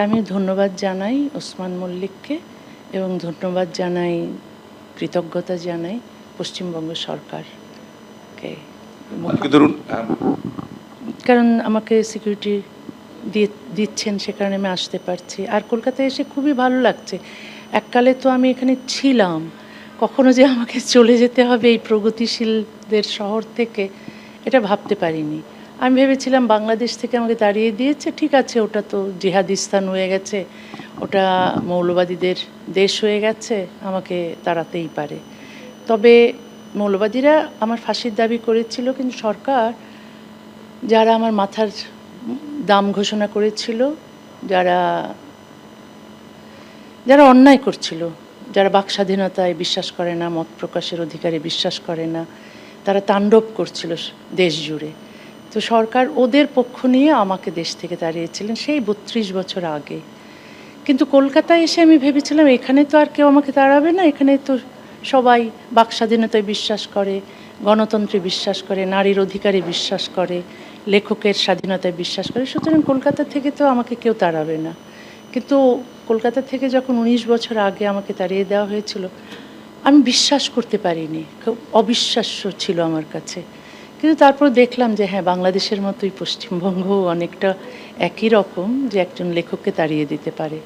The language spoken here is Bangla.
আমি ধন্যবাদ জানাই ওসমান মল্লিককে এবং ধন্যবাদ জানাই, কৃতজ্ঞতা জানাই পশ্চিমবঙ্গ সরকারকে। ধরুন কারণ আমাকে সিকিউরিটি দিচ্ছেন, সে কারণে আমি আসতে পারছি। আর কলকাতায় এসে খুবই ভালো লাগছে। এককালে তো আমি এখানে ছিলাম, কখনো যে আমাকে চলে যেতে হবে এই প্রগতিশীলদের শহর থেকে, এটা ভাবতে পারিনি। আমি ভেবেছিলাম বাংলাদেশ থেকে আমাকে তাড়িয়ে দিয়েছে, ঠিক আছে, ওটা তো জিহাদিস্তান হয়ে গেছে, ওটা মৌলবাদীদের দেশ হয়ে গেছে, আমাকে তাড়াতেই পারে। তবে মৌলবাদীরা আমার ফাঁসির দাবি করেছিল, কিন্তু সরকার যারা আমার মাথার দাম ঘোষণা করেছিল, যারা অন্যায় করছিল, যারা বাক স্বাধীনতায় বিশ্বাস করে না, মত প্রকাশের অধিকারে বিশ্বাস করে না, তারা তাণ্ডব করছিল দেশ জুড়ে। তো সরকার ওদের পক্ষ নিয়ে আমাকে দেশ থেকে তাড়িয়েছিলেন সেই 32 বছর আগে। কিন্তু কলকাতায় এসে আমি ভেবেছিলাম এখানে তো আর কেউ আমাকে তাড়াবে না, এখানে তো সবাই বাক স্বাধীনতায় বিশ্বাস করে, গণতন্ত্রে বিশ্বাস করে, নারীর অধিকারে বিশ্বাস করে, লেখকের স্বাধীনতায় বিশ্বাস করে, সুতরাং কলকাতা থেকে তো আমাকে কেউ তাড়াবে না। কিন্তু কলকাতা থেকে যখন 19 বছর আগে আমাকে তাড়িয়ে দেওয়া হয়েছিল, আমি বিশ্বাস করতে পারিনি, খুব অবিশ্বাস্য ছিল আমার কাছে। কিন্তু তারপর দেখলাম যে হ্যাঁ, বাংলাদেশের মতোই পশ্চিমবঙ্গ অনেকটা একই রকম, যে একজন লেখককে তাড়িয়ে দিতে পারে।